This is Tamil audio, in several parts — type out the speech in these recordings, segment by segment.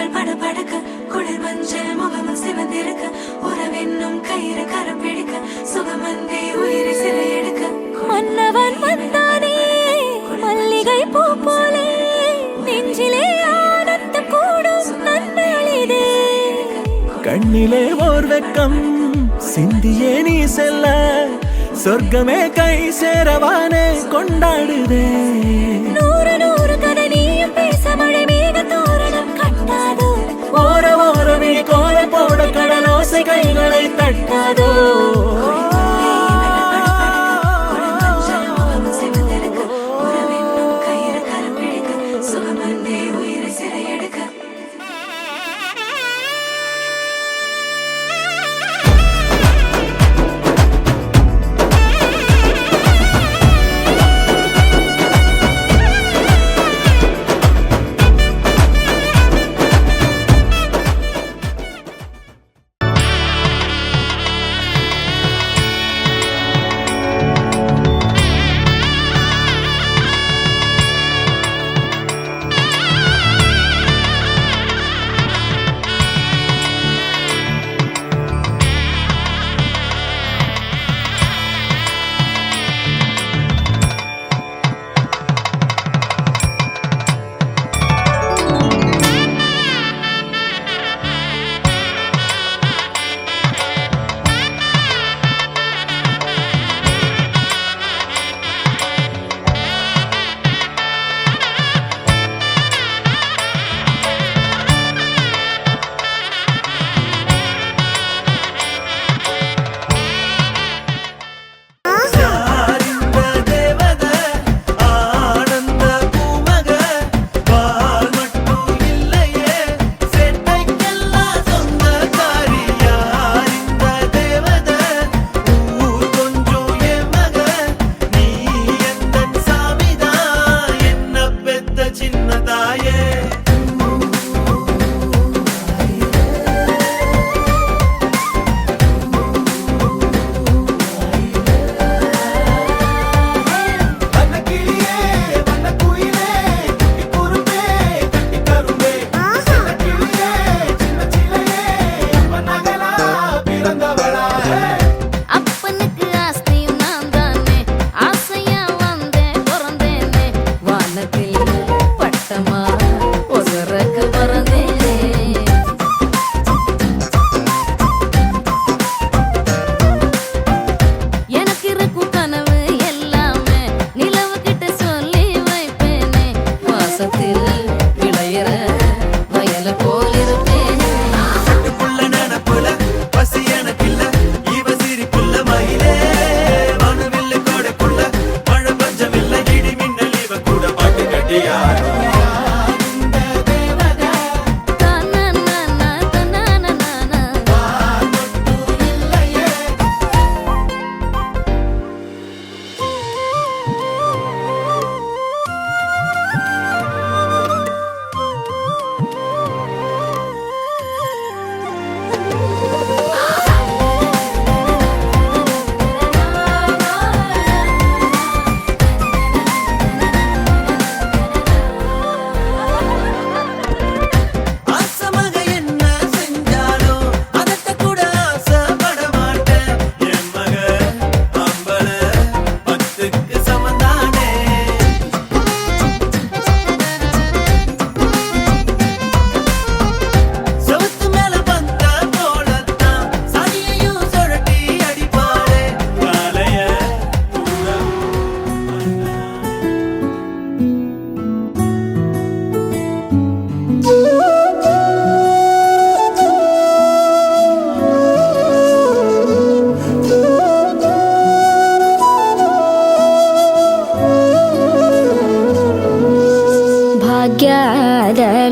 கண்கள் படபடக்க குளிர் மஞ்சள் முகமும் சிவந்திருக்க உறவென்னும் கயிறு கரம் பிடிக்க சுகமந்தே உயிரை சிறை எடுக்க மன்னவன் வந்தானே மல்லிகை பூ போலே நெஞ்சிலே ஆனந்தம் கூடும் நன்னாளிதே கண்ணிலே ஓர் வெக்கம் சிந்தியே நீ செல்ல சொர்க்கமே கை சேரவானே கொண்டாடுதே நூறு நூறு கதை நீயும் பேச மழை மேக தோரணம் கட்டாதோ ஓர ஓரமே கோல போட கடலோசை கைகளை தட்டாதோ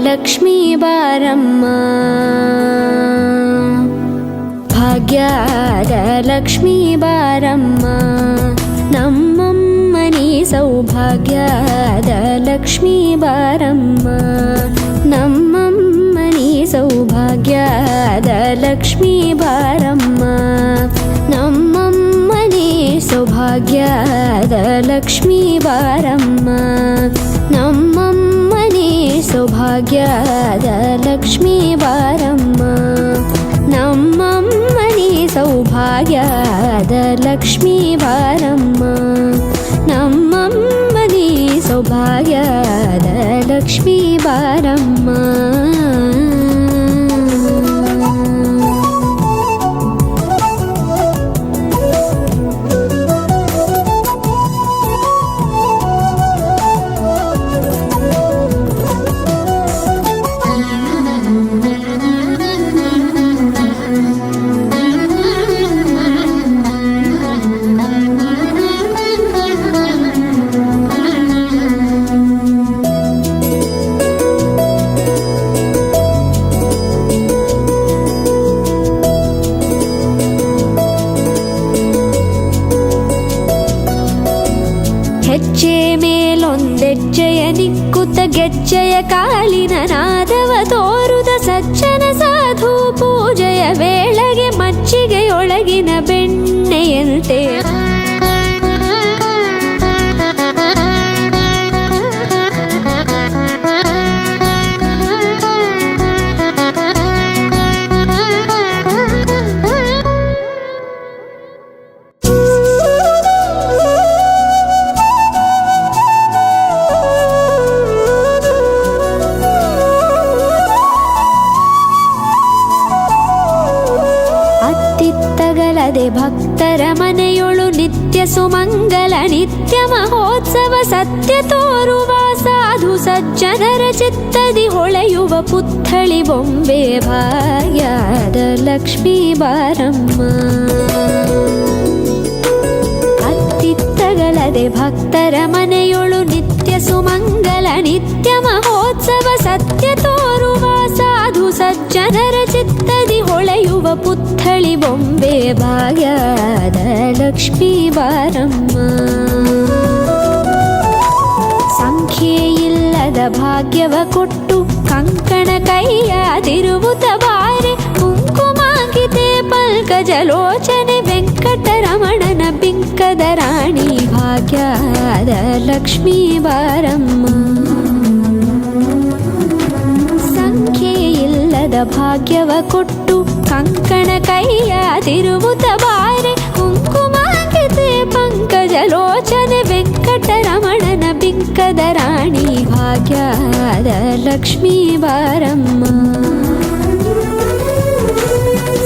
ಲಕ್ಷ್ಮೀ ಬಾರಮ್ಮ ಭಾಗ್ಯದ ಲಕ್ಷ್ಮೀ ಬಾರಮ್ಮ ನಮ್ಮಮ್ಮನಿ ಸೌಭಾಗ್ಯದ ಲಕ್ಷ್ಮೀ ಬಾರಮ್ಮ ನಮ್ಮಮ್ಮನಿ ಸೌಭಾಗ್ಯದ ಲಕ್ಷ್ಮೀ ಬಾರಮ್ಮ ನಮ್ಮಮ್ಮನಿ ಸೌಭಾಗ್ಯದ ಲಕ್ಷ್ಮೀ ಬಾರಮ್ಮ ನಮ್ಮಮ್ಮನಿ ಸೌಭಾಗ್ಯದ ಲಕ್ಷ್ಮೀ ಬಾರಮ್ಮ ನಮ್ಮಮ್ಮ ನೀ ಸೌಭಾಗ್ಯದ ಲಕ್ಷ್ಮೀ ಬಾರಮ್ಮ ನಮ್ಮಮ್ಮ ನೀ ಸೌಭಾಗ್ಯದ ಲಕ್ಷ್ಮೀ ಬಾರಮ್ಮ ಹೆಜ್ಜೆ ಮೇಲೊಂದೆಜ್ಜೆಯ ನಿಕ್ಕುತ್ತ ಗೆಜ್ಜೆಯ ಕಾಲಿನ ನಾದವ ತೋರುದ ಸಜ್ಜನ ಸಾಧು ಪೂಜೆಯ ವೇಳೆಗೆ ಮಜ್ಜಿಗೆಯೊಳಗಿನ ಬೆಣ್ಣೆಯಂತೆ ಭಕ್ತರ ಮನೆಯೊಳು ನಿತ್ಯ ಸುಮಂಗಲ ನಿತ್ಯ ಮಹೋತ್ಸವ ಸತ್ಯ ತೋರುವ ಸಾಧು ಸಜ್ಜನರ ಚಿತ್ತದಿ ಹೊಳೆಯುವ ಪುತ್ಥಳಿ ಬೊಂಬೆ ಭಾಗ್ಯದ ಲಕ್ಷ್ಮೀ ಬಾರಮ್ಮ ಅತ್ತಿತ್ತಗಲದೆ ಭಕ್ತರ ಮನೆಯೊಳು ನಿತ್ಯ ಸುಮಂಗಲ ನಿತ್ಯ ಮಹೋತ್ಸವ ಸತ್ಯ ತೋರುವ ಸಾಧು ಸಜ್ಜನರ ಚಿತ್ತದಿ ಹೊಳೆಯುವ ಪುತ್ಥಳಿ ಬೊಂಬೆ ಭಾಗ್ಯದ ಲಕ್ಷ್ಮೀ ಬಾರಮ್ಮ ಸಂಖ್ಯೆಯಿಲ್ಲದ ಭಾಗ್ಯವ ಕೊಟ್ಟು ಕಂಕಣ ಕೈಯಾದಿರುವುದ ಬಾರೆ ಕುಂಕುಮಾಂಕಿತೆ ಪಲ್ಕಜಲೋಚನೆ ವೆಂಕಟರಮಣನ ಬಿಂಕದ ರಾಣಿ ಭಾಗ್ಯದ ಲಕ್ಷ್ಮೀ ಬಾರಮ್ಮ ಸಂಖ್ಯೆಯಿಲ್ಲದ ಭಾಗ್ಯವ ಕೊಟ್ಟು ಕಂಕಣ ಕೈಯಾದಿರುವುದ ಬಾರೆ ಕುಂಕುಮಾಂಕಿತೆ ಪಂಕಜಲೋಚನೆ ವೆಂಕಟರಮಣನ ಬಿಂಕದ ರಾಣಿ ಭಾಗ್ಯದ ಲಕ್ಷ್ಮೀ ಬಾರಮ್ಮ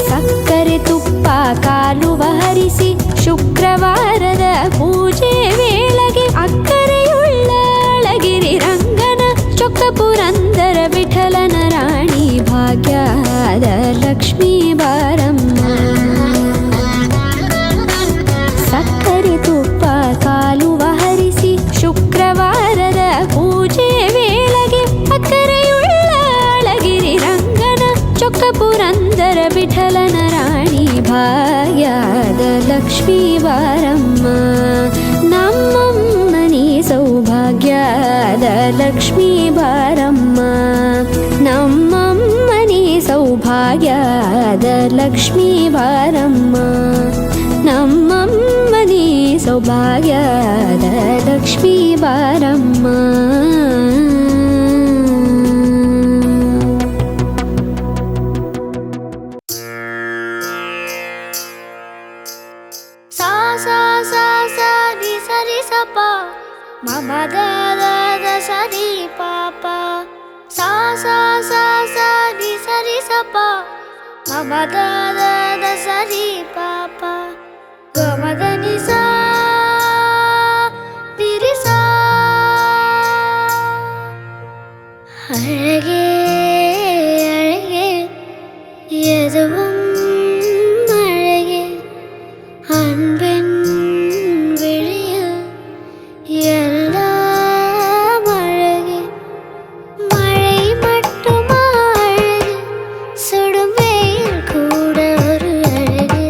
ಸಕ್ಕರೆ ತುಪ್ಪ ಕಾಲುವ ಹರಿಸಿ ಶುಕ್ರವಾರದ ಪೂಜೆ ವೇಳೆಗೆ ಅಕ್ಕರೆಯುಳ್ಳ ಅಳಗಿರಿ ರಂಗನ ಚೊಕ್ಕ ಪುರಂದರ ವಿಠಲನ ರಾಣಿ ಭಾಗ್ಯದ ಲಕ್ಷ್ಮೀ ಬಾರಮ್ಮ ಸಕ್ಕರೆ ತುಪ್ಪ ಕಾಲುವ ಹರಿಸಿ ಶುಕ್ರವಾರದ ಪೂಜೆ ವೇಳೆಗೆ ಅಕ್ಕರೆಯುಳ್ಳ ಅಳಗಿರಿ ರಂಗನ ಚೊಕ್ಕ ಪುರಂದರ ವಿಠಲನ ರಾಣಿ ಭಾಗ್ಯದ ಲಕ್ಷ್ಮೀ ಬಾರಮ್ಮ ನಮ್ಮಮ್ಮ ನೀ ಸೌಭಾಗ್ಯದ ಲಕ್ಷ್ಮೀ ಬಾರಮ್ಮ ನಮ್ಮಮ್ಮ ನೀ ಸೌಭಾಗ್ಯದ ಲಕ್ಷ್ಮೀ ಬಾರಮ್ಮ ನಮ್ಮಮ್ಮ ನೀ ಸೌಭಾಗ್ಯದ ಲಕ್ಷ್ಮೀ ಬಾರಮ್ಮ ಸಾ ಸಾ ಸಾ ಸಾ ನಿ ಸರಿ ಸಪ ಮಮ ದ ದ ದ ಸರಿ ಪಾಪ ಸಾ ಸಾ ಸಾ ಸಾ ನಿ ಸರಿ ಸಪ ಮಮ ದ ದ ದ ಸರಿ ಪಾಪ ಗಮ ದ ನಿ ಸಾ ನಿರಿ ಸಾ ಅழகே அழகே எதுவும் அழகே அன்பின் விழியில் எல்லாம் அழகே மழை மட்டுமா அழகு சுடும் வெயில் கூட ஒரு அழகு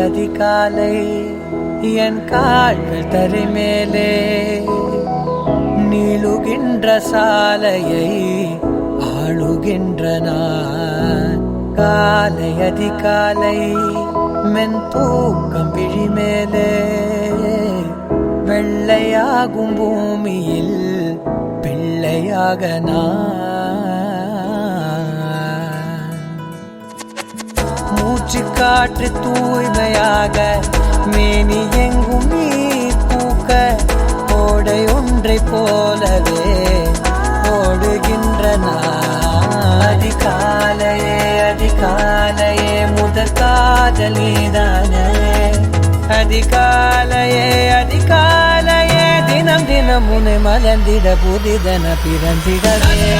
அதிகாலை என் கால்கள் தரை மேலே நீளுகின்ற சாலையை ஆளுகின்ற நான் காலை அதிகாலை மென் தூக்கம் விழி மேலே வெள்ளையாகும் பூமியில் பிள்ளையாக நான் மூச்சு காற்று தூய்மையாக மேனி எங்கும் நீர் பூக்க ஓடை ஒன்றை போலவே ஓடுகின்ற நான் அதிகாலையே அதிகாலையே முதற் காதல் நீதானே அதிகாலையே அதிகாலையே தினம் தினம் உன்னை மலர்ந்திட புதிதன பிறந்திடவே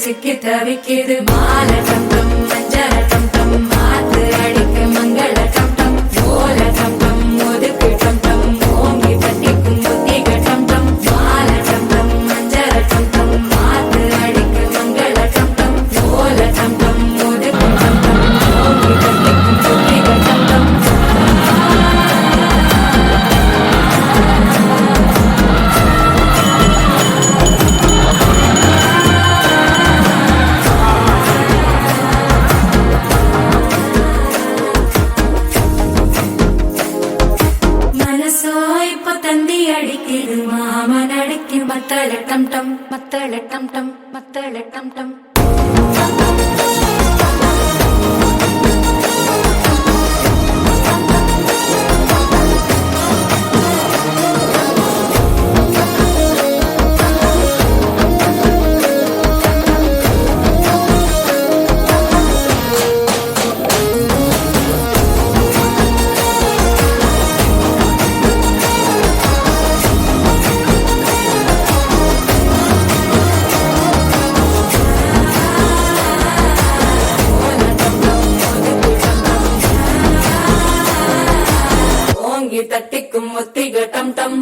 சிக்கி தவிக்கிது மால டம் டம் மஞ்சள டம் டம் மாத்து அடிக்க மங்கள டம் டம் ஓல டம் டம் ஒதுக்கு டம் டம் ஓங்கி தட்டிக்கும் புத்திக டம் டம் மால டம் டம் மஞ்சள டம் டம் மாத்து அடிக்க மங்கள டம் டம் ஓல டம் டம் ஒதுக்கு டம் டம் ஓங்கி தட்டிக்கும் புத்திக டம் டம் மத்தள டம் டம் மத்தள டம் டம் மத்தள டம் டம் தட்டிக்கும் ஒத்திக டம் டம்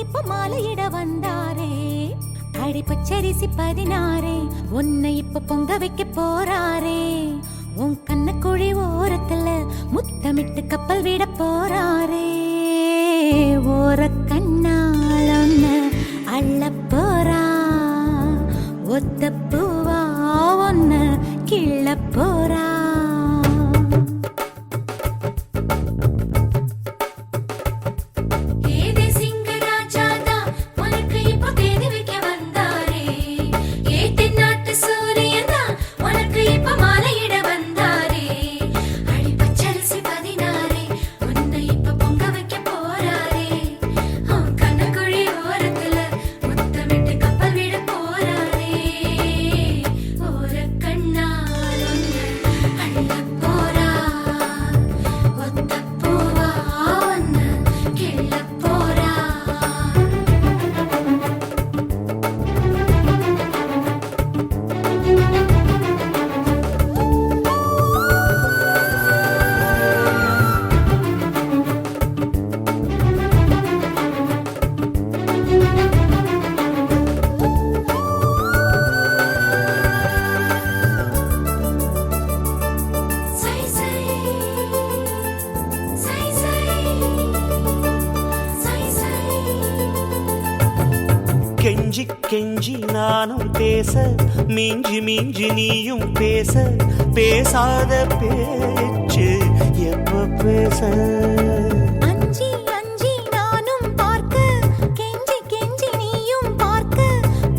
இப்ப மாலையிட வந்தாரே அடி பச்சரிசி 16 உன்னை இப்ப பொங்க வைக்க போறாரே உன் கண்ண குழி ஓரத்துல முத்தமிட்டு கப்பல் விட போறாரே ஓர கண்ணால் ஒன்ன அள்ள போறா ஒத்த பூவா ஒன்ன கிள்ள போறா கெஞ்சி கெஞ்சி நானும் பேச மிஞ்சி மிஞ்சி நீயும் பேச பேசாத பேச்சு எப்ப பேச அஞ்சி அஞ்சி நானும் பார்க்க கெஞ்சி கெஞ்சி நீயும் பார்க்க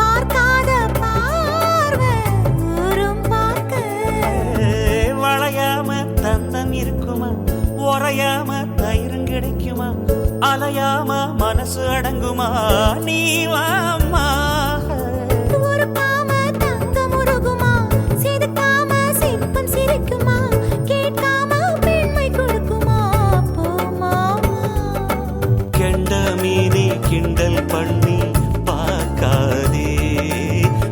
பார்க்காத பார்வை ஊரும் பார்க்க வளையாம தந்தம் இருக்குமா உறையாம தயிரும் கிடைக்குமா அலையாம மனசு அடங்குமா நீ வாமா ஒரு காம தங்கம் உருகுமா சிரிக்காம சிற்பம் சிரிக்குமா கேட்காம பெண்மை கொடுக்குமா போமா கெண்ட மீனே கிண்டல் பண்ணி பார்க்காதே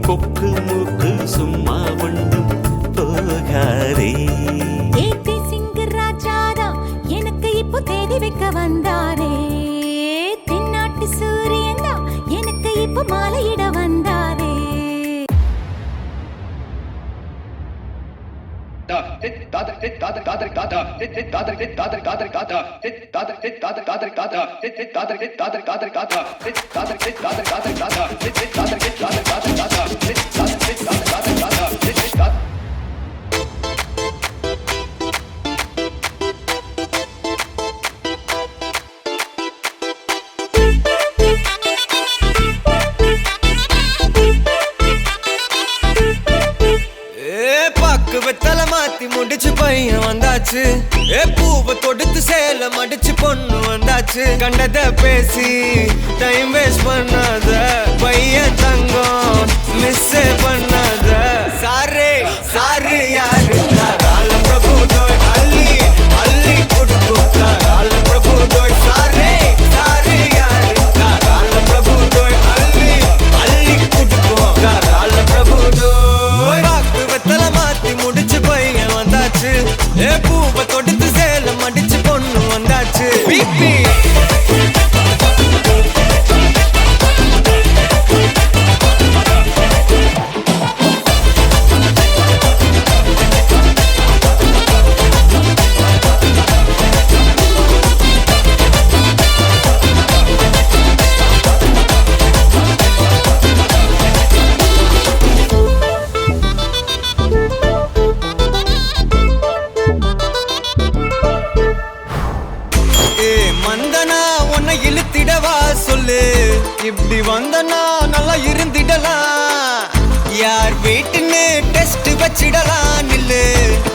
கொக்கு மூக்கு சும்மா ஒன்றும் போகாதே ஏத்தி சிங்க ராஜாதா எனக்கு இப்போ தேடி வைக்க வந்தாரே தென்னாட்டு சூரியன் தான் எனக்கு இப்போ மாலையிட வந்தாரே வெத்தலை மாத்தி முடிச்சு பையன் வந்தாச்சு பூவை தொடுத்து சேல மடிச்சு பொண்ணு வந்தாச்சு கண்டத பேசி டைம் வேஸ்ட் பண்ணாத பையன் தங்கம் மிஸ் பண்ணாத சாரே சாரு யாரு கால பிரபு தோய் அள்ளி அள்ளி கொடுக்கும் கால பிரபு தோய் சாரே சாரு யாரு கால பிரபு தோய் அள்ளி அள்ளி கொடுக்கும் கால பிரபு தோய் பாக்கு வெத்தலை மாத்தி முடிச்சு பையன் வந்தாச்சு பூவை தொடுத்து சேல மடிச்சு பொண்ணு வந்தாச்சு பிபி மந்தனா உன்னை இழுத்திடவா சொல்லு இப்படி வந்தனா நல்லா இருந்திடலாம் யார் வீட்டுன்னு டெஸ்ட் வச்சிடலாம் நில்லு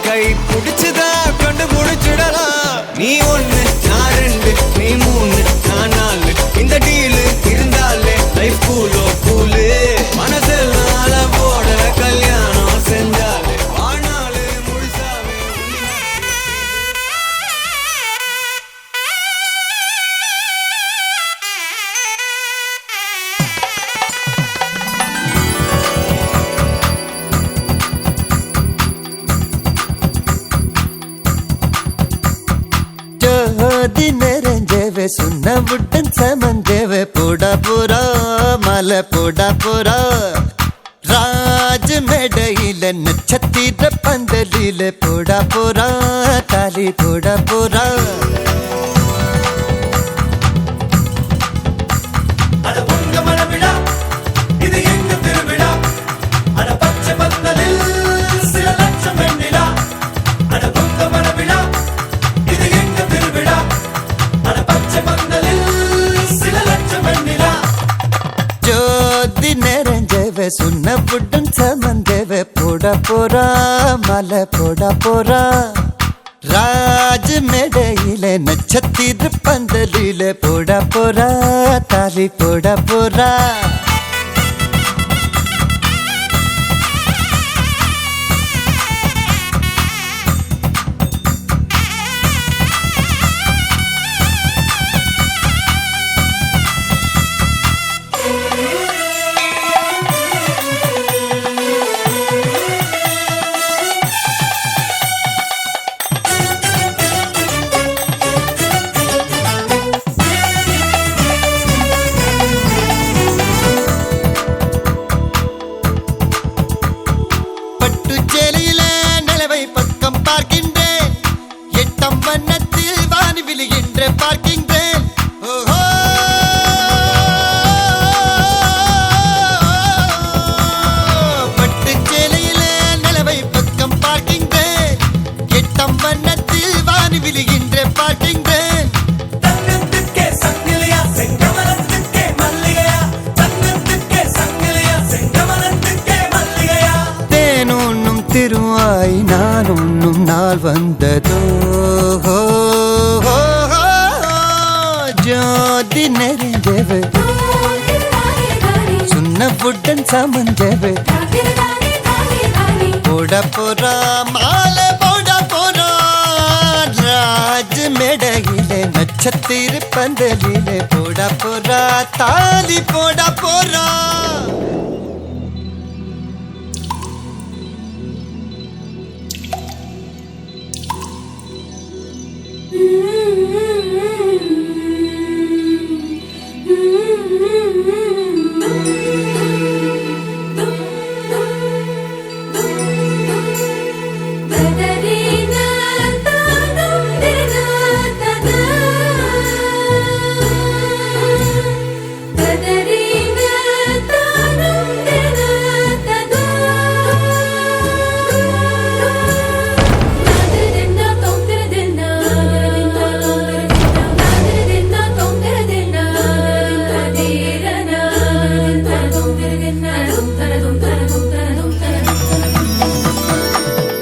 கை பிடிச்சுதா கண்டு முடிச்சிடலாம் நீ ஒண்ணு நான் ரெண்டு நீ மூணு நான் நாலு இந்த டீலு இருந்தாலே லைஃப் கூலோ கூலு மனசெல்லாம் அளவோட கல்யாணம் செஞ்சாலே வாழ்நாளு முழுசாவே ஜோதி நிறைஞ்சவே சுண்ண விட்டன் சமந்தேவே போடா போறா மலை போட போறா ராஜ மேடையில நட்சத்திர பந்தலில போட போறா தாலி போட போறா அட பொங்க மனவிழா இது எங்க திருவிழா அட பச்சை பந்தலில் சில லட்சம் வெண்ணிலா அட பொங்க மனவிழா இது எங்க திருவிழா அட பச்சை பந்தலில் சில லட்சம் வெண்ணிலா ஜோதி நிறைஞ்சவ சொன்ன புட்டன் சமந்தவ போட போறா மலை போட போறா ராஜ மேடையில நட்சத்திர பந்தலில போட போறா தாலி போட போறா பட்டுச்சேலையில நிலவை பக்கம் பார்க்கின்றேன் எட்டம் வண்ணத்தில் வானி விழுகின்ற பார்க்கின்றேன் ஓஹோ பட்டுச்சேலையில நிலவை பக்கம் பார்க்கின்றேன் எட்டம் வண்ணத்தில் வானி விழுகின்ற பார்க்கின்றேன் தங்கத்துக்கே சங்கிலியா செங்கமலத்துக்கே மல்லிகையா தங்கத்துக்கே சங்கிலியா செங்கமலத்துக்கே மல்லிகையா தேனுண்ணும் திருவாய் நான் உண்ணும் நாள் வந்ததோ ஜோதி நெறிஞ்சவ சொன்ன புட்டன் சமஞ்சவ போட போறா மாலை போட போறா ராஜ மேடையில நட்சத்திர பந்தலில போட போறா தாலி போட போறா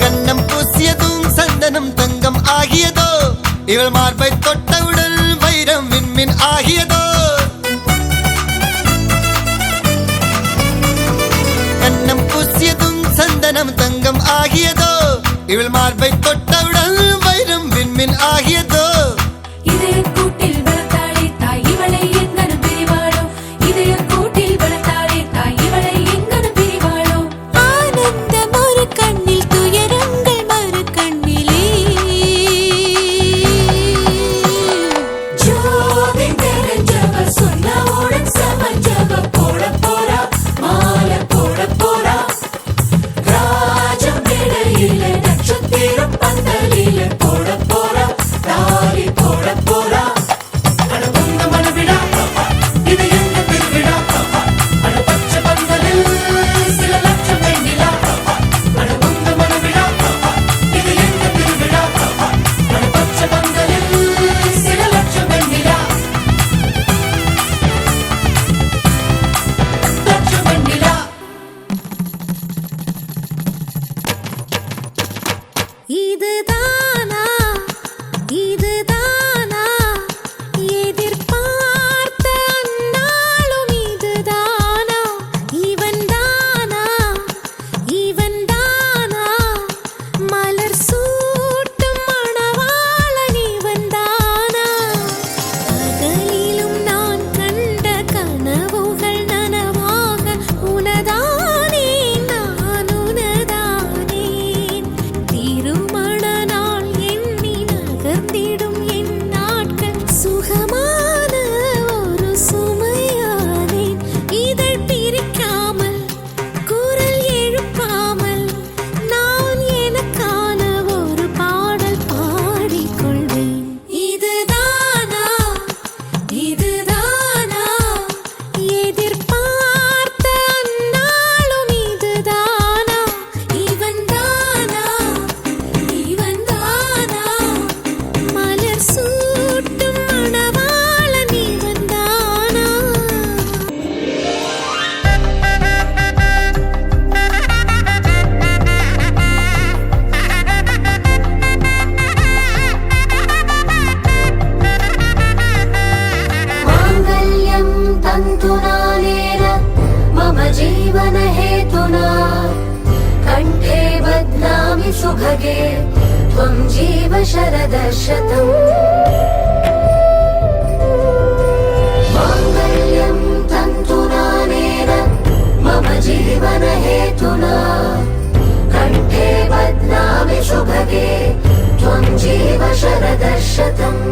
கண்ணம் பூசியதும் சந்தனம் தங்கம் ஆகியதோ இவள் மார்பை தொட்டவுடன் வைரம் விண்மின் ஆகியதோ கண்ணம் பூசியதும் சந்தனம் தங்கம் ஆகியதோ இவள் மார்பை தொட்டவுடன் வைரம் விண்மின் ஆகியதோ இதய கூட்டில் வளர்த்தாளே தாய் இவளை எங்கனும் பிரிவாளோ இதய கூட்டில் வளர்த்தாளே தாய் இவளை எங்கனும் பிரிவாளோ ஆனந்தம் ஒரு கண்ணில் துயரங்கள் மறு கண்ணிலே ஜோதி தெரிஞ்சவ சொன்னவுடன் சமஞ்சவ போட போறா மாலை போட போறா ராஜ மேடையில நட்சத்திரம் பந்தலில शरदशतम् माङ्गल्यं तन्तुनानेन मम जीवनहेतुना कण्ठे बध्नामि शुभगे त्वं जीव शरदशतम्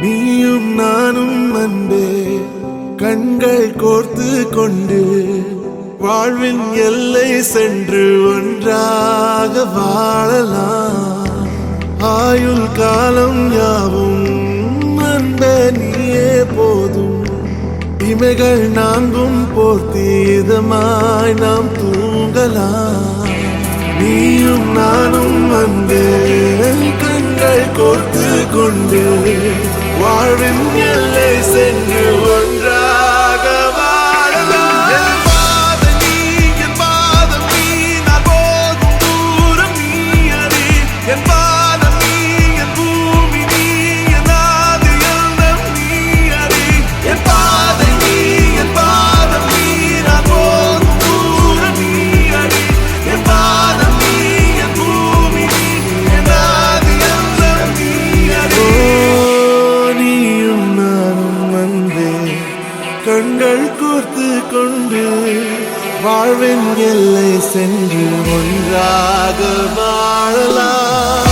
நீயும் நானும் அன்பே கண்கள் கோர்த்து கொண்டு வாழ்வின் எல்லை சென்று ஒன்றாக வாழலாம். ஆயுள் காலம் யாவும் அன்பே நீயே போதும் இமைகள் நான்கும் போர்த்தீதமாய் நாம் தூங்கலாம் நீயும் நானும் வந்து கண்கள் கோர்த்து கொண்டு வாழ்வின் எல்லை சென்று ஒன்றாக வாழலாம் என் பாதம் நீ என் பாதம் நீ நான் போகும் தூரம் நீ அறி என் பாதம் நீ என் பூமி நீ என் ஆதி எண்ணம் நீ அறி என் பாதம் நீ என் பாதம் நீ நான் போகும் தூரம் நீ அறி என் பாதம் நீ என் பூமி நீ என் ஆதி எண்ணம் நீ அறி நீயும் நானும் வந்தே கண்கள் கோர்த்து கொண்டு வாழ்வின் எல்லை சென்று ஒன்றாக வாழலாம்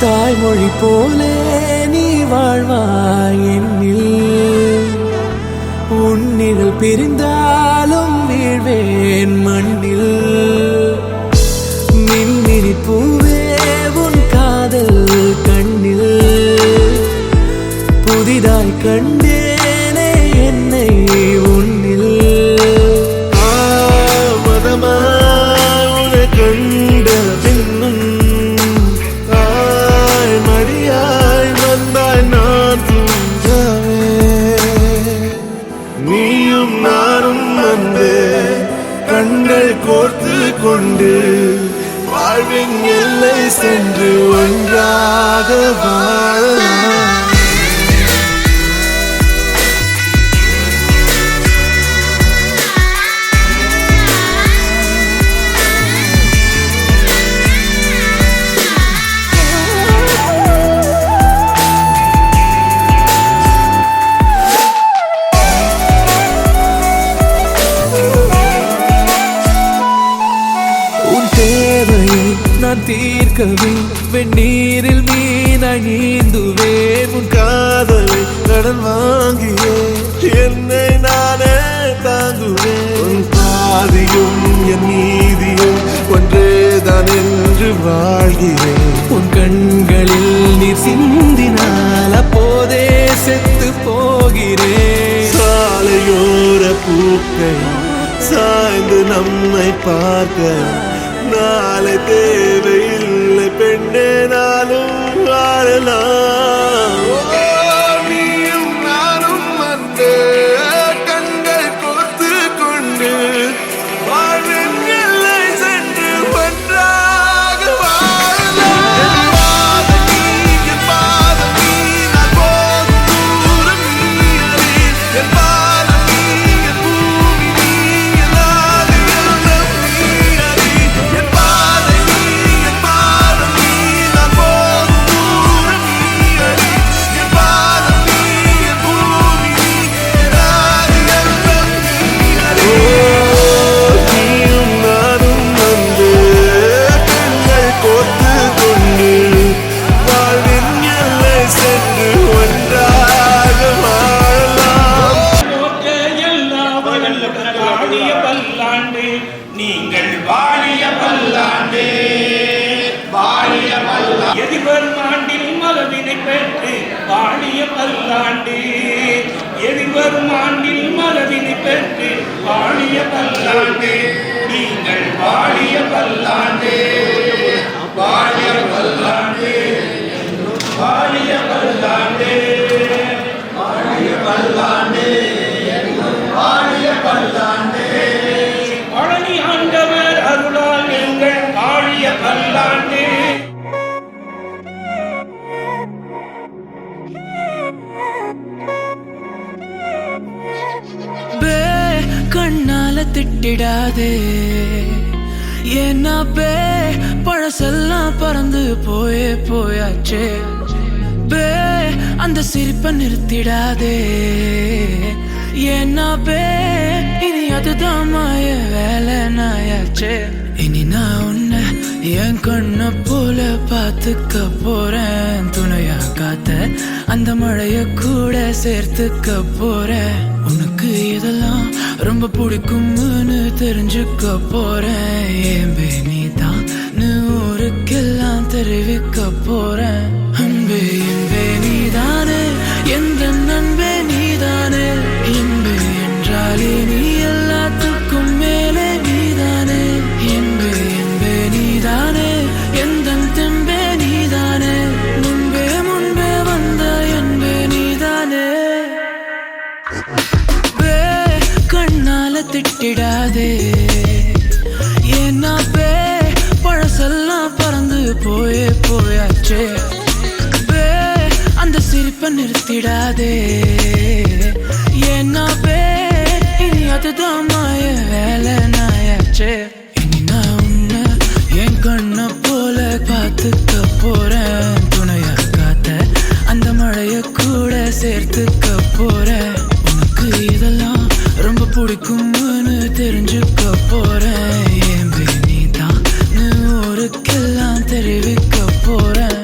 தாய்மொழி போலே நீ வாழ்வாய் என்னில் உன்னிகள் பிரிந்தாலும் வீழ்வேன் மண்ணில் மின்மினி பூவே உன் காதல் கண்ணில் புதிதாய் கண்டேனே என்னை உன்னில் மதமாய் உன்னை கண்ட பின்னும் மடியாய் வந்தாய் நான் தூங்கவே நீயும் நானும் வந்து கண்கள் கோர்த்து கொண்டு வாழ்வின் எல்லை சென்று ஒன்றாக வாழலாம் நான் தீர்க்கவே வெந்நீரில் மீனாய் நீந்துவேன் உன் காதலை கடன் வாங்கியே என்னை நானே தாங்குவேன் உன் பாதியும் என் நீதியும் ஒன்றேதான் என்று வாழ்கிறேன் உன் கண்களில் நீர் சிந்தினால் அப்போதே செத்து போகிறேன் சாலையோர பூக்கள் சாய்ந்து நம்மை பார்க்க நாளை தேவையில்லை பெண்ணே நானும் வாழலாம் நீயும் நானும் வந்து கண்கள் கோர்த்து கொண்டு வாழ்வின் எல்லை சென்று ஒன்றாக வாழலாம் என் பாதம் நீ என் பாதம் நீ நான் போகும் தூரம் நீ அறி என் பாதம் நீ என் பூமி நீ என் ஆதி எண்ணம் நீ அறி என் பாதம் நீ என் பாதம் நீ நான் போகும் தூரம் நீ அறி என் பாதம் நீ என் பூமி நீ என் ஆதி எண்ணம் நீ அறி நீயும் நானும் வந்து கண்கள் கோர்த்து கொண்டு வாழ்வின் எல்லை சென்று ஒன்றாக வாழலாம் வாழிய பல்லாண்டு நீங்கள் வாழிய பல்லாண்டு வாழிய பல்லாண்டு எதிர்வரும் ஆண்டில் மலவினை பெற்று வாழிய பல்லாண்டு எதிர்வரும் ஆண்டில் மலவினை பெற்று வாழிய பல்லாண்டு நீங்கள் வாழிய பல்லாண்டு வாழிய பல்லாண்டு வாழிய பல்லாண்டு வாழிய பல்லாண்டு வாழிய பல்லாண்டு பழனி ஆண்டவர் அருளால் எங்கள் வாழிய பல்லாண்டு பே கண்ணால திட்டிடாதே ஏன்னா பே பழசெல்லாம் பறந்து போயாச்சே பே அந்த சிரிப்பை நிறுத்திடாதே ஏன்னா பே இனி அதுதான் மாய வேலை நாயாச்சே. இனி நான் உன்னை என் கண்ண போல பார்த்துக்க போறேன். துணையா காத்த அந்த மழைய கூட சேர்த்துக்க போறேன். உனக்கு இதெல்லாம் ரொம்ப பிடிக்கும்னு தெரிஞ்சுக்க போறேன். ஏம்பே நீதான் ஊருக்கெல்லாம் தெரிவிக்க போறேன். அன்பே என்பே நீதானே எந்த நண்பே நீதானே. என்பே என்றாலே நீ எல்லாத்துக்கும் மேலே நீதானே. என்பே என்பே நீதானே எந்த தெம்பே நீதானே. முன்பே முன்பே வந்த என்பே நீதானே. பே கண்ணால திட்டிடாதே ஏன்னா பே பழசெல்லாம் பறந்து போயாச்சே. பே அந்த சிரிப்பை நிறுத்திடாதே ஏன்னா பே இனி அதுதான் மாய வேலை நாயாச்சே. இனி நான் உன்னை என் கண்ண போல பார்த்துக்க போறேன். துணையா காத்த அந்த மழைய கூட சேர்த்துக்க போறேன். உனக்கு இதெல்லாம் ரொம்ப பிடிக்கும்னு தெரிஞ்சுக்க போறேன். ஏம்பே நீதான் ஊருக்கெல்லாம் தெரிவிக்க போறேன்.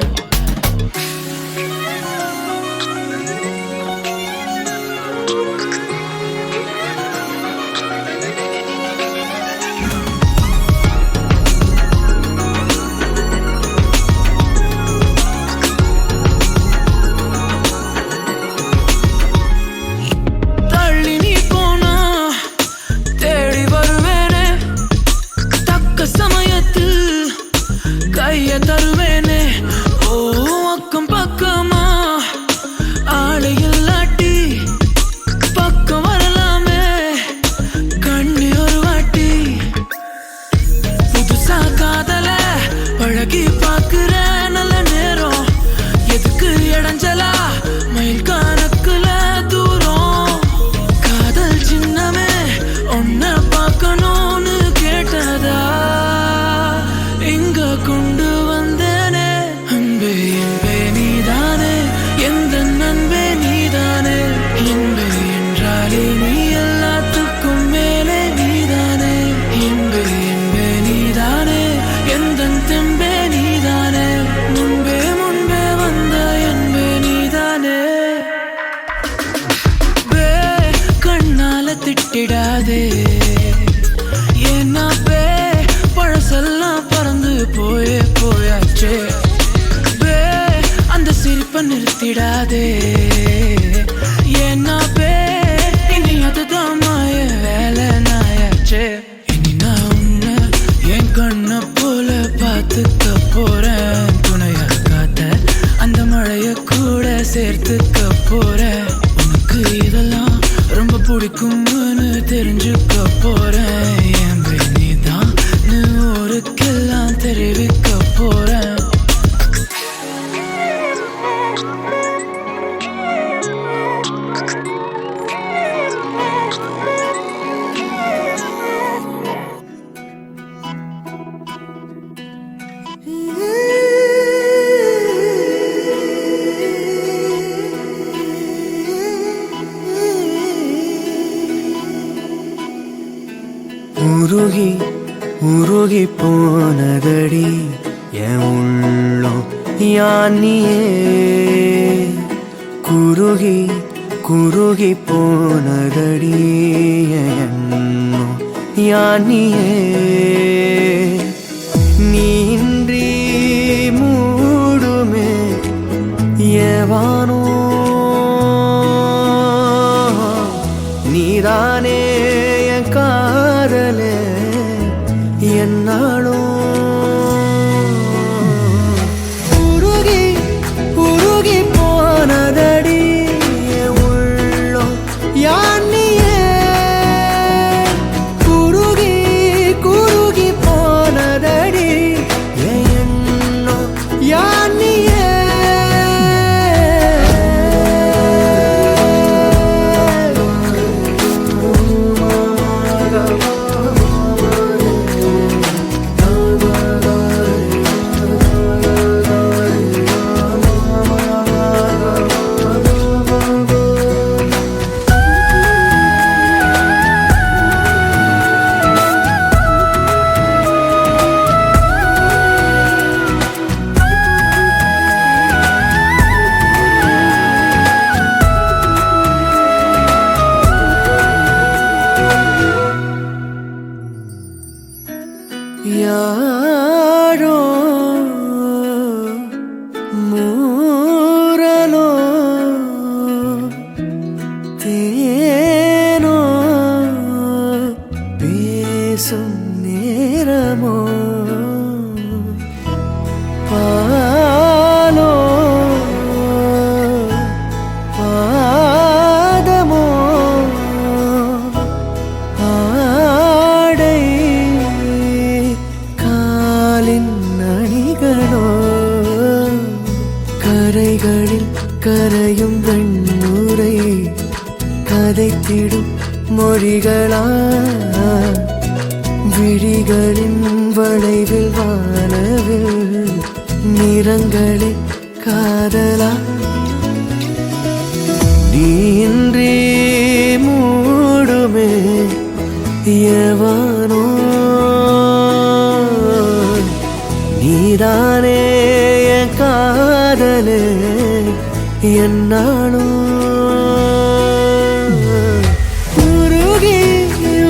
தள்ளி நீ போனா தேடி வருவேனே. தக்க சமயத்தில் கைய தருவேனே. ஓ அக்கம் பக்கமா ஆளை இல்லாட்டி பக்கம் வரலாமே கண்ணி ஒரு வாட்டி. புதுசா காதல பழகி பாக்குற நல்ல நேரம் எதுக்கு இடைஞ்சலா மயில் கணக்குல தூரம். காதல் சின்னமே ஒன்ன பார்க்கணும்னு கேட்டதா இங்க கொண்டு வந்தேனே. அன்பே என்பே நீதானே எந்த நண்பே நீதானே. என்பே என்றாலே நீ எல்லாத்துக்கும் மேலே நீதானே. என்பே என்பே நீதானே எந்த தெம்பே நீதானே. முன்பே முன்பே வந்த என்பே நீதானே. பே கண்ணால திட்டிடாதே ஏன்னா பே பழசெல்லாம் பறந்து போயாச்சே. பே அந்த சிரிப்பை நிறுத்திடாதே ஏன்னா பே இனி அதுதான் மாய வேலை நாயாச்சே. இனி நான் உன்னை என் கண்ண போல பார்த்துக்க போறேன். துணையா காத்த அந்த மழைய கூட சேர்த்துக்க போறேன். உனக்கு இதெல்லாம் ரொம்ப பிடிக்கும்னு தெரிஞ்சுக்க போறேன். ஏம்பே நீதான் ஊருக்கெல்லாம் தெரிவிக்க போறேன். உருகி உருகி போனதடி என் உள்ளம் யானியே. குருகி குருகி போனதடி என் எண்ணம் யானியே. நீன்றி மூடுமே ஏவானோ நீதானே என் காதலே என்னாலும். உருகி உருகி போனதடி என் உள்ளம் யானியே. குருகி குருகி போனதடி என் எண்ணம் யானியே. கரைகளில் கரையும் வெண்ணுரை கதைத்திடும் மொழிகளா விழிகளின் வளைவில் வானவில் நிறங்களில் காதலா நீன்றே மூடுமே எவனோ நீதானே என் காதலே என்னாலும் உருகி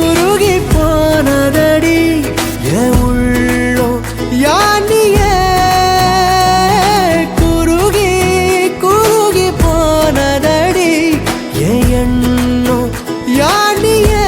உருகி போனதடி என் உள்ளோ யானியே குருகி குருகி போனதடி என் எண்ணோ யானியே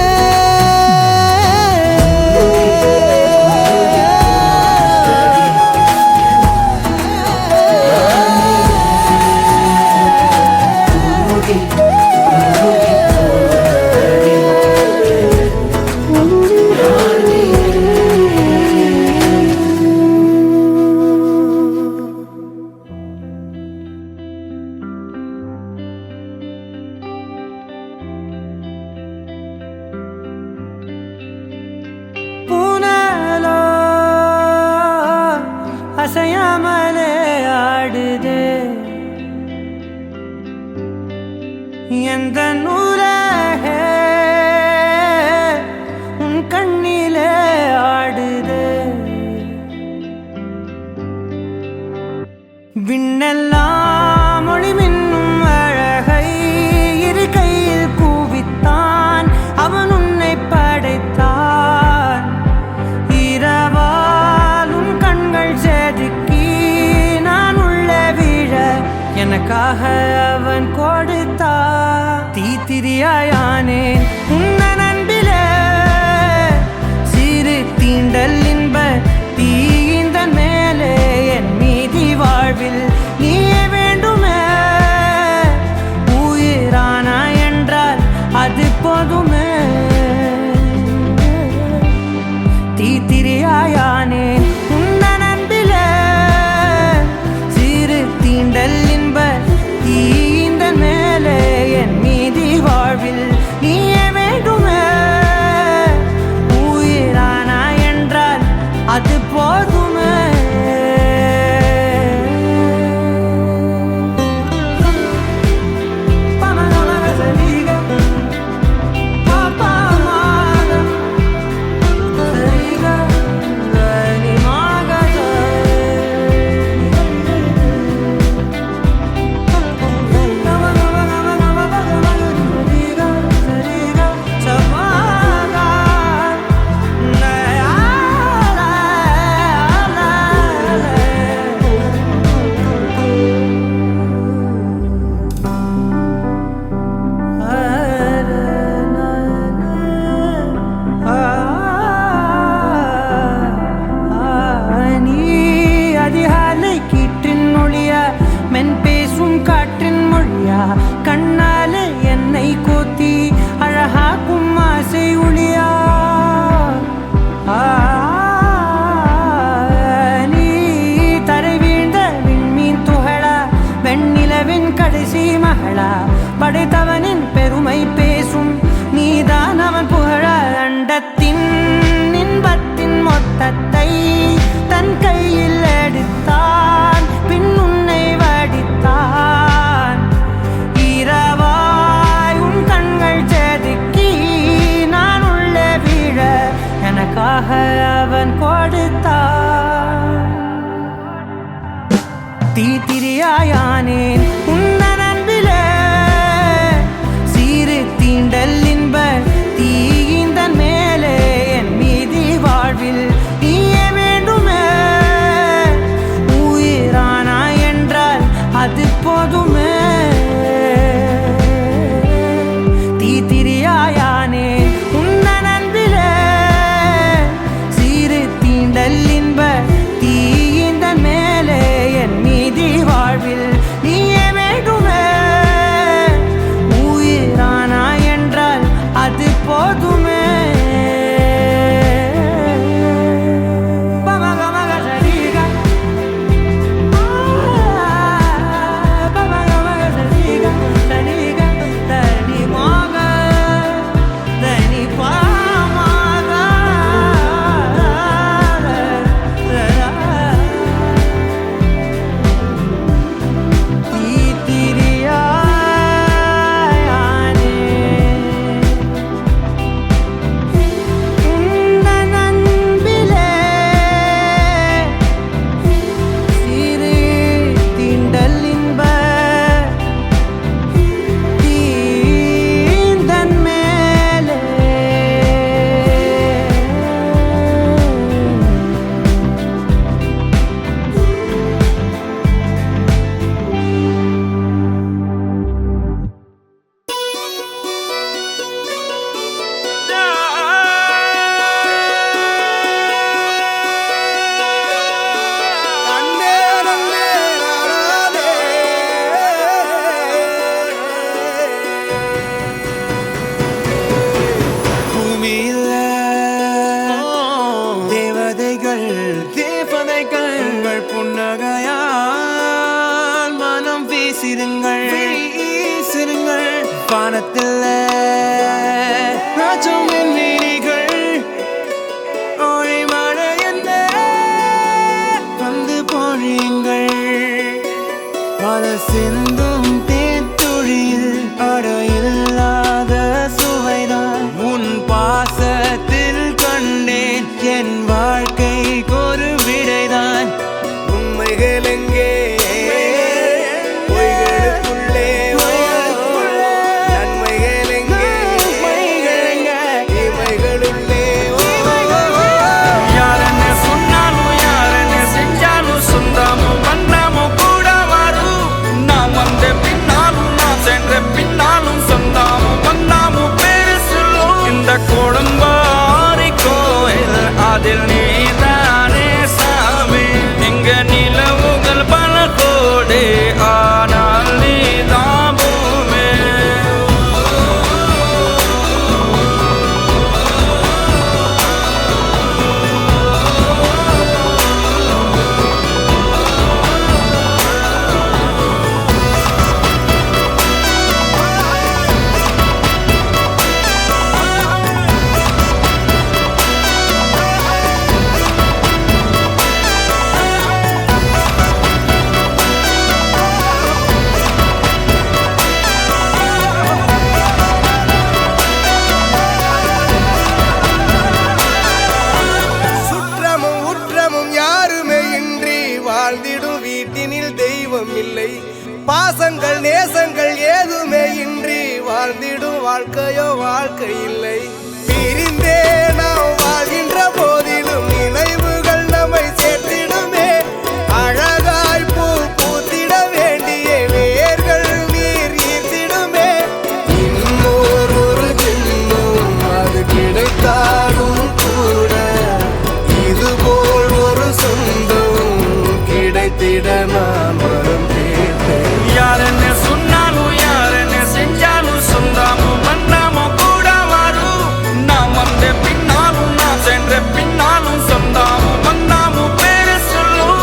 பூனலோ அசையாமலே ஆடுதே எந்த நூலகே உன் கண்ணிலே ஆடுதே விண்ணெல்லாம் ஒளி மின்னும் அழகை இரு கையில் கூவித்தான் அவன் உன்னை படைத்தான் இரவால் உன் கண்கள் செதுக்கி நான் உள்ளே விழ எனக்காக அவன் கொடுத்தான் தீத்திரியாயானே உன்ன நண்பிலே சிறு தீண்டல் இன்ப தீந்த மேலே என் மீதி வாழ்வில் நீயே வேண்டுமே உயிரானா என்றால் அது போதுமே தீத்திரியாயானே உன்ன நண்பிலே சிறு தீண்டல் இன்ப தீந்த மேலே என் மீதி வாழ்வில் நீயே வேண்டுமே உயிரானா என்றால் அது போதுமே கண்ணாலே என்னை கோத்தி அழகாக்கும் ஆசை ஒளியா நீ தரை வீழ்ந்த விண்மீன் துகளா வெண்ணிலவின் கடைசி மகளா படைத்தவனின் பெருமை பேசும் நீதான் அவன் புகழ அண்டத்தின் இன்பத்தின் மொத்தத்தை தன் கையில் எடுத்தான் பின் உன்னை வடித்தான் இரவாய் உன் கண்கள் செதுக்கி நான் உள்ளே விழ எனக்காக அவன் கொடுத்தான் தீத்திரியாயானேன் உன்ன நண்பிலே சிறு தீண்டல் இன்ப தீந்த மேலே என் மீதி வாழ்வில் நீயே வேண்டுமே உயிரானா என்றால் அது போதுமே தீத்திரியாயானே உன்ன நண்பிலே சிறு தீண்டல் இன்ப தீந்த மேலே என் மீதி வாழ்வில் நீயே காதல் சிந்தும் தேத்துழியில் அடையில்லாத சுவைதான் உன் பாசத்தில் கண்டேன் என் வாழ்க்கைக்கு ஒரு விடைதான் உண்மைகள் எங்கே பொய்களுக்குள்ளே நன்மைகள் எங்கே இமைகளுள்ளே யாரன்னு சொன்னாலும் யாரன்னு செஞ்சாலும் சொந்தமும் வண்ணமும் கூட வரும் நாம் வந்த பின்னாலும் நாம் சென்ற பின்னாலும் சொந்தமும் வண்ணமும் பேரு சொல்லும் இந்த கொடும்பாரி கோயில் அதில் நீதானே சாமி இங்க நிலவுகள் பல கோடி ஆனால் நீதான் பூமி சுற்றமும் உற்றமும் யாருமே இன்றி வாழ்ந்திடும் வீட்டினில் தெய்வம் இல்லை பாசங்கள் நேசங்கள் ஏதுமே இன்றி வாழ்ந்திடும் வாழ்க்கையோ வாழ்க்கை இல்லை பிரிந்தே நாம் வாழ்கின்ற போதிலும் நினைவுகள் நம்மை சேர்த்திடுமே அழகாய் பூ பூத்திட வேண்டிய வேர்கள் நீர் ஈர்த்திடுமே இன்னொரு ஜென்மம் அது கிடைத்தாலும் கூட இதுபோல் ஒரு சொந்தம் கிடைத்திட நான் வரம் கேட்டேன் யாரன்னு சொன்னாலும் யாரன்னு செஞ்சாலும் சொந்தமும் வண்ணமும் கூட வரும் நாம் வந்த பின்னாலும் நாம் சென்ற பின்னாலும் சொந்தமும் வண்ணமும் பேரு சொல்லும்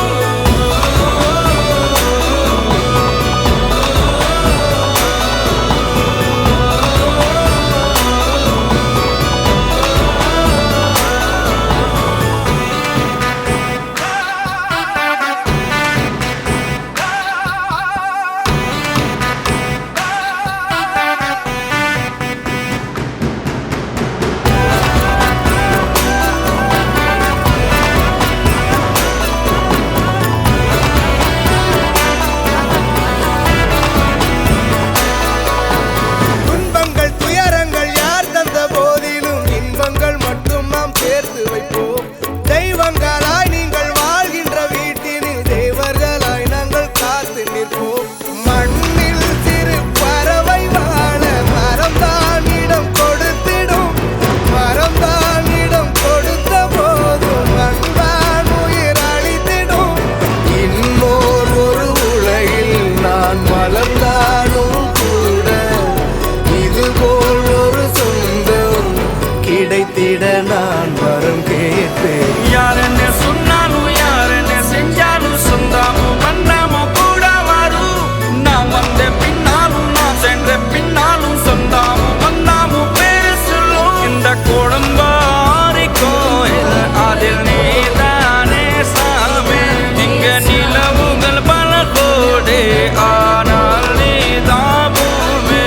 துன்பங்கள் துயரங்கள் யார் தந்த போதிலும் இன்பங்கள் மட்டும் நாம் சேர்த்து வைப்போம் தெய்வங்களாய் நீங்கள் வாழ்கின்ற வீட்டினில் தேவர்களாய் நாங்கள் காத்து நிற்போம் மண்ணில் சிறு பறவை வாழ மரம்தான் இடம் கொடுத்திடும் மரம்தான் இடம் கொடுத்த போதும் அன்பான் உயிர் அளித்திடும் இன்னொரு ஒரு உலகில் நான் வளர்ந்தாலும் கூட இதுபோல் ஒரு சொந்தம் கிடைத்திட நான் வரம் கேட்பேன் யாரன்னு சொன்னாலும் யாரன்னு செஞ்சாலும் சொந்தமும் வண்ணமும் கூட வரும் நாம் வந்த பின்னாலும் நாம் சென்ற பின்னாலும் சொந்தமும் வண்ணமும் பேரு சொல்லும் இந்த கொடும்பாரி கோயில் அதில் நீதானே சாமி இங்க நிலவுகள் பல கோடி ஆனால் நீதான் பூமி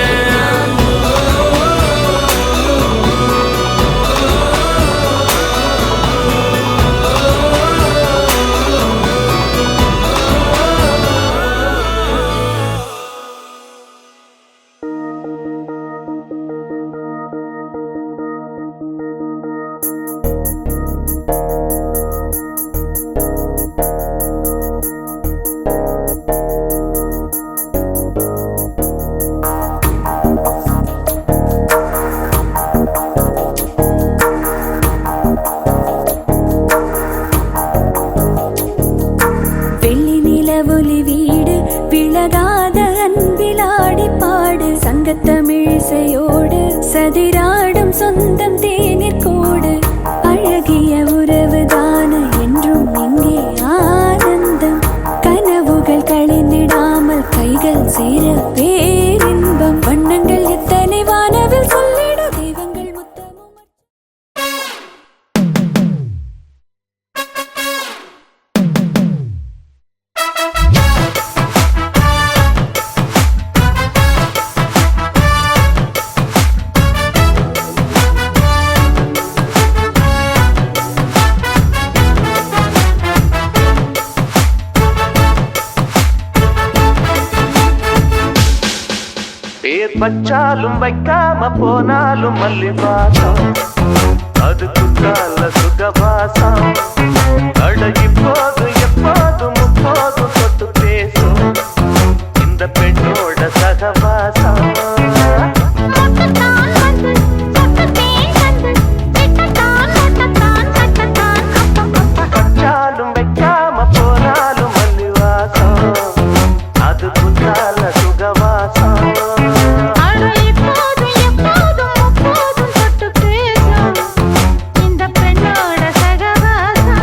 வெள்ளி நிலவொலி வீடு விலகாத அன்பிலாடி பாடு சங்கத்தமிழிசையோடு சதிராடும் சொந்தம் தேநீர் கோடு அழகிய உறவுதான என்றும் இங்கே ஆனந்தம் கனவுகள் கழிந்திடாமல் கைகள் சேர பேரின்பம் வண்ணங்கள் எத்தனை வானவில் சொல்லிட தெய்வங்கள் முத்தமும் பேர் பச்சாலும் வைக்காம போனாலும் மல்லிவாசம் அது குத்தால சுகவாசம் அழகி போது எப்போதும் முப்போதும் தொட்டு பேசும் இந்த பெண்ணோட சகவாசம் பச்சாலும் வைக்காம போனாலும் மல்லிவாசம் அது குத்தால சுகவாசம் இந்த பெண்ணோட சகவாசம்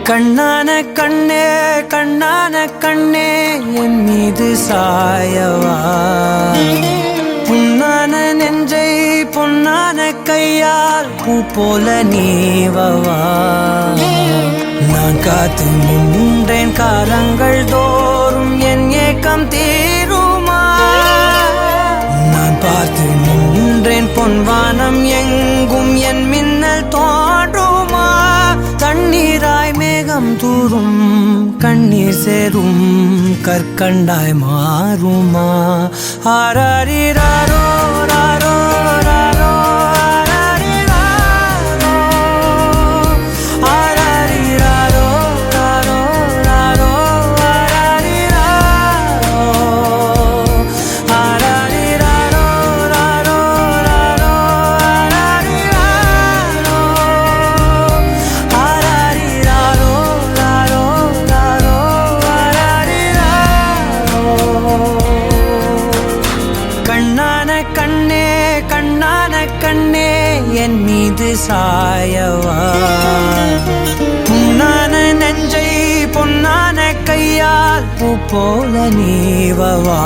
கண்ணான கண்ணே கண்ணான கண்ணே என் மீது சாயவா புண்ணான நெஞ்சை பொன்னான கையால் பூ போல நீவவா நான் காத்து நின்றேன் காலங்கள் தோறும் என் ஏக்கம் தீருமா நான் பார்த்து நின்றேன் பொன்வானம் எங்கும் என் மின்னல் தோன்றுமா தண்ணீராய் மேகம் தூரும் கண்ணீர் சேரும் கற்கண்டாய் மாறுமா ஆராரிராரோ ராரோ ராரோ ஆராரிராரோ ராரோ ராரோ ஆராரிராரோ ராரோ ராரோ கண்ணான கண்ணே கண்ணான கண்ணே என் மீது சாயவா புண்ணான நெஞ்சை பொன்னான கையால் பூ போல நீவவா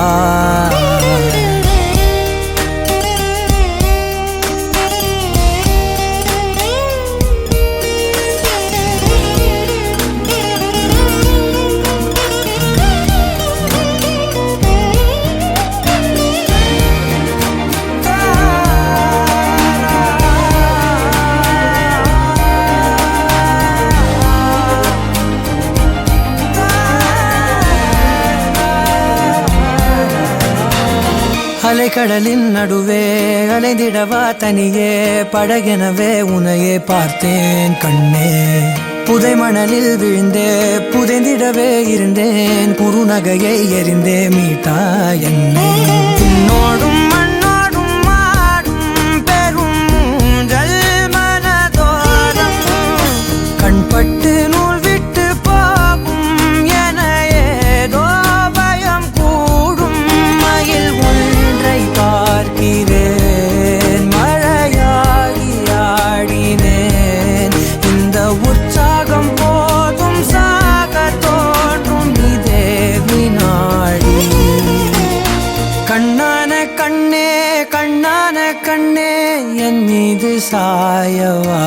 அலைக்கடலின் நடுவே அலைந்திடவா தனியே படகெனவே உனையே பார்த்தேன் கண்ணே புதை மணலில் விழுந்தே புதைந்திடவே இருந்தேன் குறுநகையை எறிந்தே மீட்டா என்னை உன்னோடும் மண்ணோடும் மாடும் பெரும் ஊஞ்சல் மனதோரம் கண்பட்டு நூல் விட்டு போகும் என ஏதோ பயம் கூடும் மயில் பார்க்கிறேன் மழையாகி ஆடினேன் இந்த உற்சாகம் போதும் சாக தோன்றும் இதே வினாடி கண்ணான கண்ணே கண்ணான கண்ணே என் மீது சாயவா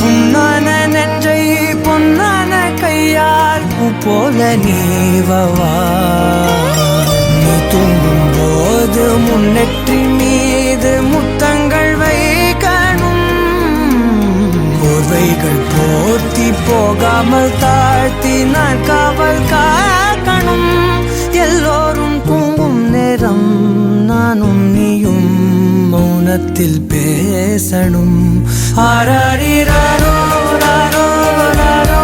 புண்ணான நெஞ்சை பொன்னான கையால் பூ போல நீவவா நீ தூங்கும் போது முன்னெற்றி மீது முத்தங்கள் வைக்கணும் போர்வைகள் போர்த்தி போகாமல் தாழ்த்தி நான் காவல் காக்கணும் எல்லோரும் தூங்கும் நேரம் நானும் நீயும் மௌனத்தில் பேசணும் ஆராரிராரோ ராரோ ராரோ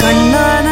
கண்ணான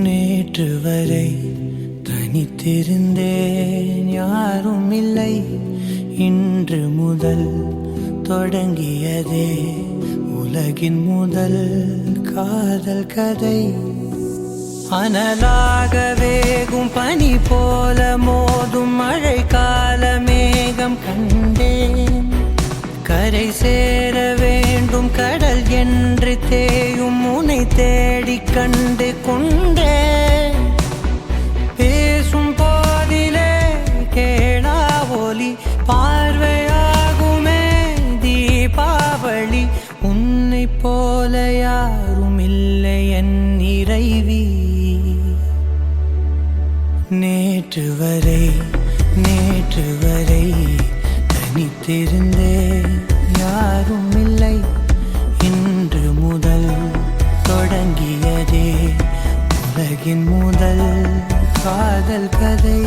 நேற்று வரை தனித்திருந்தேன், யாரும் இல்லை. இன்று முதல் தொடங்கியதே உலகின் முதல் காதல் கதை. அனலாக வேகும் பனி போல மோதும் மழை கால மேகம் கண்டேன். கரை சேர வேண்டும் கடல் என்று தேயும் உன்னை தேடி கண்டு கொண்டேன். பேசும் போதிலே கேளா ஒலி பார்வையாகுமே தீபாவளி. உன்னை போல யாரும் இல்லை என் இறைவி. நேற்று வரை தனித்திருந்தேன், யாரும் இல்லை. இன்று முதல் தொடங்கியதே உலகின் முதல் காதல் கதை.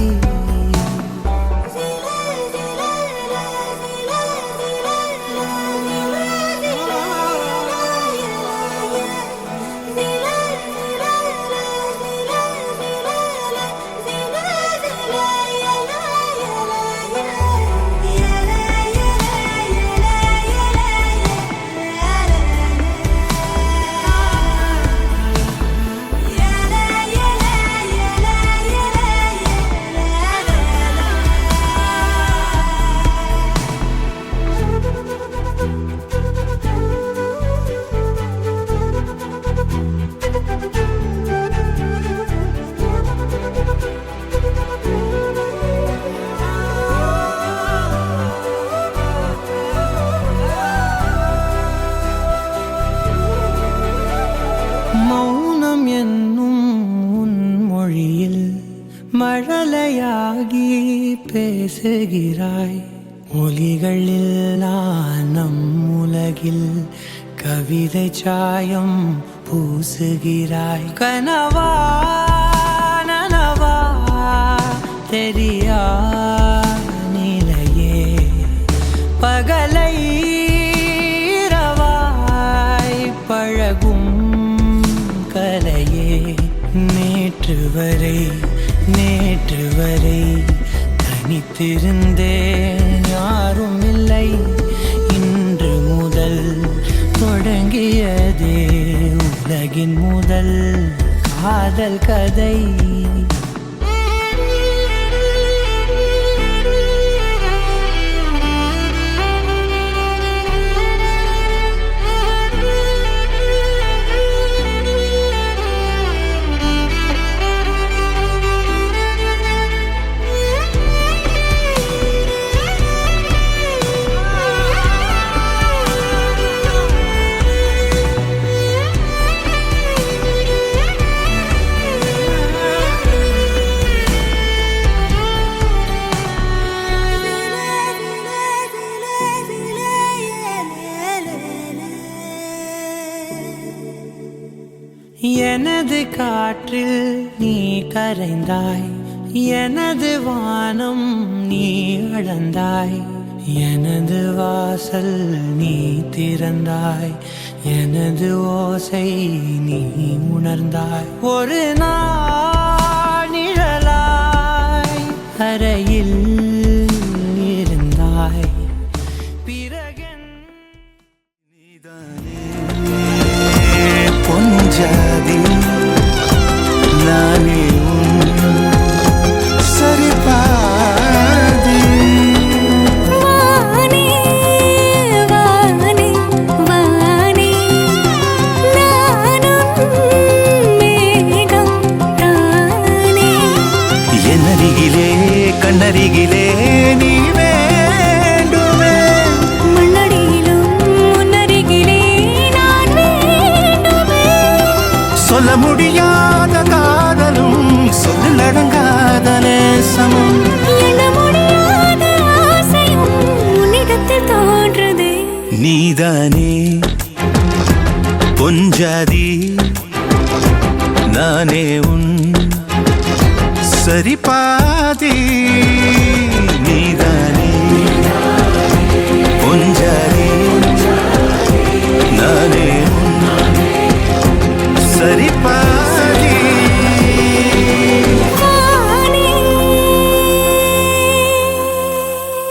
மௌனம் என்னும் உன் மொழியில் மழலையாகி பேசுகிறாய். ஒலிகளில் நம் உலகில் கவிதை சாயம் பூசுகிறாய். கனவா நனவா தெரியா நிலையே பகலை இரவாய் பழகும் கலையே. நேற்று வரை தனித்திருந்தேன், யாரும் இல்லை. இன்று முதல் தொடங்கியதே உலகின் முதல் காதல் கதை. எனது காற்றில் நீ கரைந்தாய், எனது வானம் நீ அளந்தாய். எனது வாசல் நீ திறந்தாய், எனது ஓசை நீ உணர்ந்தாய். ஒரு நாள் நிழலாய் அறையில்